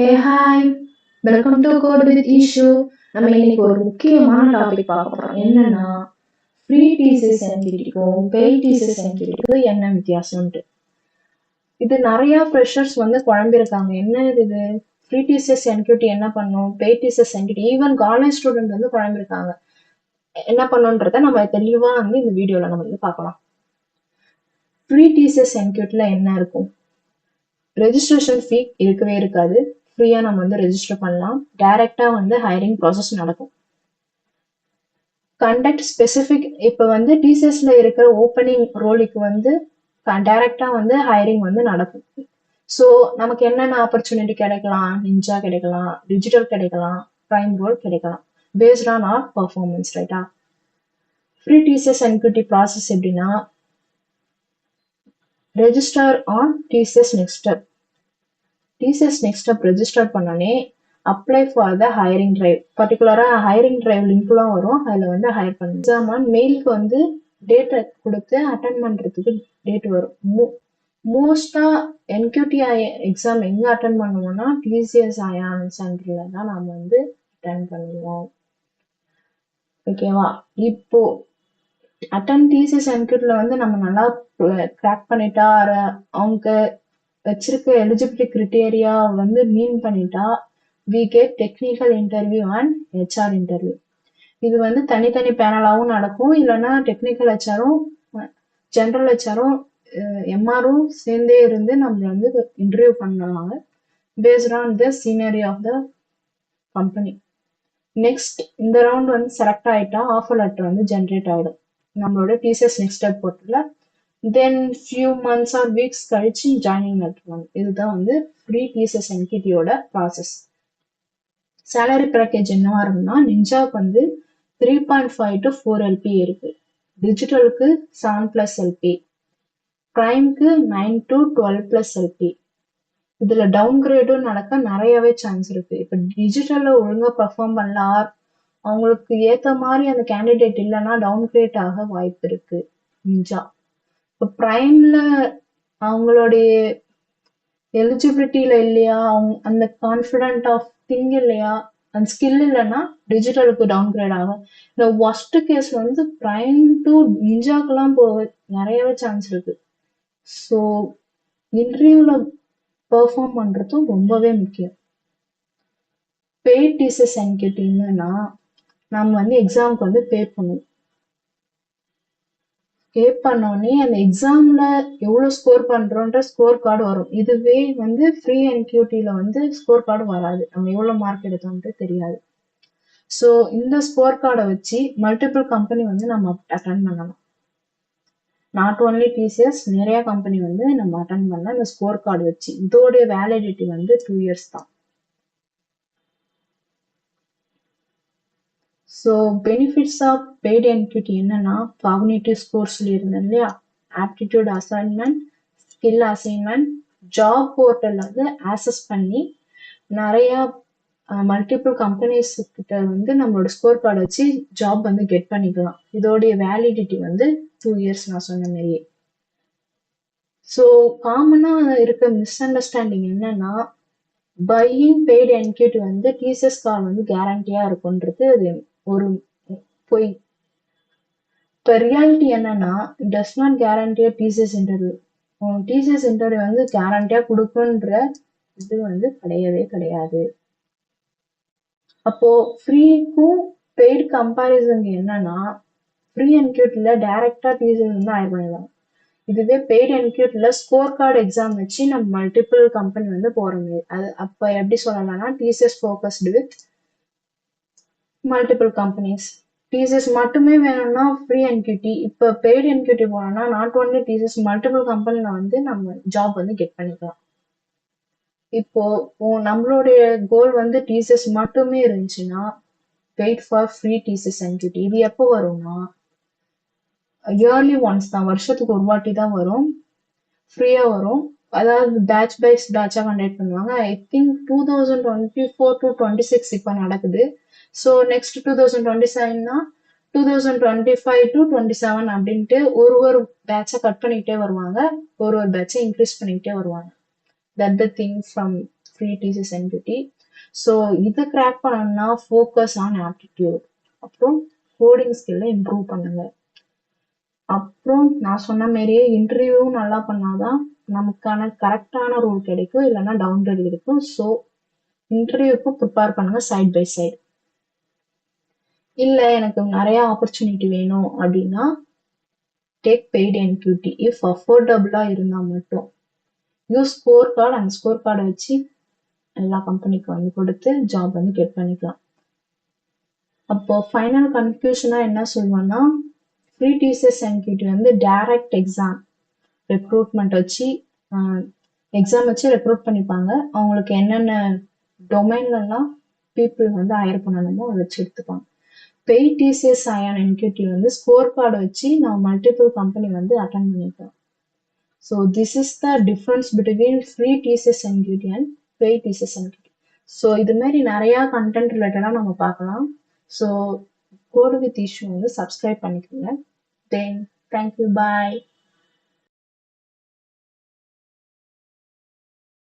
Hey, hi. Welcome to Code with Issue. நம்ம இன்னைக்கு ஒரு முக்கியமான டாபிக் பார்க்க போறோம். என்னன்னா ஃப்ரீ டிசிஎஸ் என்கிட்டிக்கும் பெய்ட் டிசிஎஸ் என்கிட்டிக்கும் என்ன வித்தியாசம்ட்டு. இது நிறைய ஃப்ரெஷர்ஸ் வந்து குழம்பிருக்காங்க. என்ன இது ஃப்ரீ டிசிஎஸ் என்கியூட்டி என்ன பண்ணும், paid TCS NQT, even college student வந்து குழம்பிருக்காங்க. என்ன பண்ணுன்றத நம்ம தெளிவா வந்து இந்த வீடியோல நம்ம வந்து பார்க்கலாம். ஃப்ரீ டிசிஎஸ் என்கியூட்டில என்ன இருக்கும்? ரெஜிஸ்ட்ரேஷன் ஃபீ இருக்கவே இருக்காது. ஃப்ரீயா நம்ம வந்து ரெஜிஸ்டர் பண்ணலாம். டைரக்டா வந்து ஹையரிங் ப்ராசஸ் நடக்கும். கண்டக்ட் ஸ்பெசிஃபிக் இப்போ வந்து டிசிஎஸ்ல இருக்கிற ஓப்பனிங் ரோலுக்கு வந்து டைரக்டா வந்து ஹையரிங் வந்து நடக்கும். ஸோ நமக்கு என்னென்ன ஆப்பர்ச்சுனிட்டி கிடைக்கலாம்? நிஞ்சா கிடைக்கலாம், டிஜிட்டல் கிடைக்கலாம், பிரைம் ரோல் கிடைக்கலாம், பேஸ்ட் ஆன் ஆர் பர்ஃபார்மன்ஸ், ரைட்டா? ஃப்ரீ டிசிஎஸ் என்கியூட்டி ப்ராசஸ் எப்படின்னா, register on TCS next step. TCS next step register பண்ணோடனே apply for the hiring drive. பர்டிகுலராக ஹையரிங் டிரைவ் லிங்க்லாம் வரும், அதில் வந்து ஹையர் பண்ணுங்க. எக்ஸாம் மெயிலுக்கு வந்து டேட்டை கொடுத்து அட்டன் பண்ணுறதுக்கு டேட் வரும். மோஸ்ட்டாக என்கியூடிஐ எக்ஸாம் எங்கே அட்டன் பண்ணுவோம்னா டிசிஎஸ் அயான் சென்டரில் தான் நாம் வந்து அட்டன் பண்ணுவோம். ஓகேவா? இப்போ டிசிஎஸ் என்கியூட்டில் வந்து நம்ம நல்லா கிராக் பண்ணிட்டா, அவங்க வச்சிருக்க எலிஜிபிலிட்டி கிரிட்டேரியா வந்து மீன் பண்ணிட்டா, we get technical interview and HR interview. இது வந்து தனித்தனி பேனலாகவும் நடக்கும், இல்லைன்னா டெக்னிக்கல் ஹெச்ஆரும் ஜென்ரல் ஹெச்ஆரும் எம்ஆரும் சேர்ந்தே இருந்து நம்ம வந்து இன்டர்வியூ பண்ணுவாங்க, based on the scenery of the company. Next இந்த ரவுண்ட் வந்து செலக்ட் ஆயிட்டா ஆஃபர் லெட்டர் வந்து ஜென்ரேட் ஆயிடும் நம்மளோட டிசிஎஸ் நெக்ஸ்ட் ஸ்டெப் போர்ட்டல்ல. Then few months or weeks கழிச்சு ஜாயினிங் லெட்டர் வந்து. இதுதான் வந்து ஃப்ரீ டிசிஎஸ் என்கிட்டியோட ப்ராசஸ். சேலரி பேக்கேஜ் என்னவா இருக்குன்னா, நிஞ்சாவுக்கு வந்து 3.5 to 4 LP இருக்கு, டிஜிட்டலுக்கு 7+ LP, பிரைம்க்கு 9 to 12+ LP. இதுல டவுன் கிரேடும் நடக்க நிறையவே சான்ஸ் இருக்கு. இப்ப டிஜிட்டல்ல ஒழுங்கா பெர்ஃபார்ம் பண்ணலாம், அவங்களுக்கு ஏத்த மாதிரி அந்த கேண்டிடேட் இல்லைன்னா டவுன் கிரேட் ஆக வாய்ப்பு இருக்கு நிஞ்சா. இப்போ பிரைம்ல அவங்களுடைய எலிஜிபிலிட்டியில இல்லையா, அவங்க அந்த கான்ஃபிடென்ட் ஆஃப் திங் இல்லையா, அந்த ஸ்கில் இல்லைன்னா டிஜிட்டலுக்கு டவுன் கிரேட் ஆகும். இந்த ஒஸ்ட் கேஸ் வந்து பிரைம் டு நிஞ்சாக்கெல்லாம் போக நிறையவே சான்ஸ் இருக்கு. ஸோ இன்டர்வியூல பெர்ஃபார்ம் பண்றதும் ரொம்பவே முக்கியம். பெய்ட் டிசிஎஸ் என்கிட்டிங்கன்னா நம்ம வந்து எக்ஸாமுக்கு வந்து பே பண்ணுவோம். பே பண்ணோடனே அந்த எக்ஸாம்ல எவ்வளவு ஸ்கோர் பண்றோன்ற ஸ்கோர் கார்டு வரும். இதுவே வந்து ஃப்ரீ என்கியூட்டில வந்து ஸ்கோர் கார்டு வராது, நம்ம எவ்வளவு மார்க் எடுத்தோம்ட்டு தெரியாது. ஸோ இந்த ஸ்கோர் கார்டை வச்சு மல்டிபிள் கம்பெனி வந்து நம்ம அட்டன் பண்ணலாம். நாட் ஓன்லி டிசிஎஸ், நிறைய கம்பெனி வந்து நம்ம அட்டன் பண்ணலாம் இந்த ஸ்கோர் கார்டு வச்சு. இதோடைய வேலிடிட்டி வந்து 2 years தான். So benefits of paid NQT என்னன்னா, காக்னிட்டிவ் ஸ்கோர் சொல்லியிருந்தேன் இல்லையா, aptitude assignment, skill assignment, job portal வந்து ஆக்சஸ் பண்ணி நிறைய மல்டிபிள் கம்பெனிஸ் கிட்ட வந்து நம்மளோட ஸ்கோர் கார்டு வச்சு ஜாப் வந்து கெட் பண்ணிக்கலாம். இதோடைய வேலிடிட்டி வந்து 2 years நான் சொன்ன மாதிரியே. ஸோ காமனா இருக்க மிஸ் அண்டர்ஸ்டாண்டிங் என்னன்னா, பையிங் பெய்டு என்கியூட்டி வந்து டிசிஎஸ் கார்டு வந்து கேரண்டியா இருக்குன்றது அது ஒரு பொய். இப்போ ரியாலிட்டி என்னன்னா, டஸ் நாட் கேரண்டியா டிசிஎஸ் இன்டர்வியூ. டிசிஎஸ் இன்டர்வியூ வந்து கேரண்டியா கொடுக்குன்ற இது வந்து கிடையவே கிடையாது. அப்போ ஃப்ரீக்கும் பெய்டு கம்பேரிசன் என்னன்னா, ஃப்ரீ என்கியூட்டில டைரக்டா டிசிஎஸ் வந்து ஹையர் பண்ணிடலாம். இதுவே பெய்டு என்கியூட்டில ஸ்கோர் கார்டு எக்ஸாம் வச்சு நம்ம மல்டிபிள் கம்பெனி வந்து போற மாதிரி. அது அப்ப எப்படி சொல்லலாம்னா, TCS focused with multiple companies. TCS மட்டுமே வேணும்னா ஃப்ரீ என்கியூட்டி. இப்போ பெய்டு என்கியூட்டி போனோம்னா நாட் ஓன்லி டிசிஎஸ், மல்டிபிள் கம்பெனில வந்து நம்ம ஜாப் வந்து கெட் பண்ணிக்கலாம். இப்போ நம்மளுடைய கோல் வந்து டிசிஎஸ் மட்டுமே இருந்துச்சுன்னா, wait for free TCS NQT. இது எப்போ வரும்னா, இயர்லி ஒன்ஸ் தான், வருஷத்துக்கு ஒரு வாட்டி தான் வரும், ஃப்ரீயா வரும். அதாவது பேட்ச் பைஸ் பேட்சா கண்டக்ட் பண்ணுவாங்க. ஐ திங்க் 2024 to 26 இப்போ நடக்குது. ஸோ நெக்ஸ்ட் 2027னா 2025 to 27 அப்படின்ட்டு ஒரு பேட்சை கட் பண்ணிக்கிட்டே வருவாங்க, ஒரு பேட்சை இன்க்ரீஸ் பண்ணிக்கிட்டே வருவாங்க. That the thing from free TCS NQT. So இதை கிராக் பண்ணணும்னா ஃபோக்கஸ் ஆன் ஆப்டிடியூட், அப்புறம் கோடிங் ஸ்கில்ல இம்ப்ரூவ் பண்ணுங்க. அப்புறம் நான் சொன்ன மாதிரியே இன்டர்வியூவும் நல்லா பண்ணாதான் நமக்கான கரெக்டான ரோல் கிடைக்கும், இல்லைன்னா டவுன் கிரேட் இருக்கும். ஸோ இன்டர்வியூக்கும் ப்ரிப்பேர் பண்ணுங்க சைட் பை சைடு. இல்லை எனக்கு நிறைய ஆப்பர்ச்சுனிட்டி வேணும் அப்படின்னா டேக் பெய்டு என்கியூடி இஃப் அஃபோர்டபுளா இருந்தா மட்டும். யூஸ் ஸ்கோர் கார்டு, அந்த ஸ்கோர் கார்டை வச்சு எல்லா கம்பெனிக்கு வந்து கொடுத்து ஜாப் வந்து கெட் பண்ணிக்கலாம். அப்போ ஃபைனல் கன்க்ளூஷனா என்ன சொல்லுவேன்னா, ஃப்ரீ டிசிஎஸ் என்கியூடி வந்து டைரக்ட் எக்ஸாம் ரெக்ரூட்மெண்ட் வச்சு எக்ஸாம் வச்சு ரெக்ரூட் பண்ணிப்பாங்க. அவங்களுக்கு என்னென்ன டொமைன்லாம் பீப்புள் வந்து ஹையர் பண்ணணுமோ அதை வச்சு எடுத்துப்பாங்க. பெய்ட் டிசிஎஸ் அயான் என்கியூடி வந்து ஸ்கோர் கார்டை வச்சு நான் மல்டிபிள் கம்பெனி வந்து அட்டன் பண்ணிக்கலாம். So this is the difference between free TCS NQT and paid TCS NQT. So இது மாதிரி நிறையா கண்டென்ட் ரிலேட்டடாக நம்ம பார்க்கலாம். ஸோ கோடு வித் இஷ்யூ வந்து சப்ஸ்கிரைப் பண்ணிக்கோங்க. தென் தேங்க்யூ, பாய்.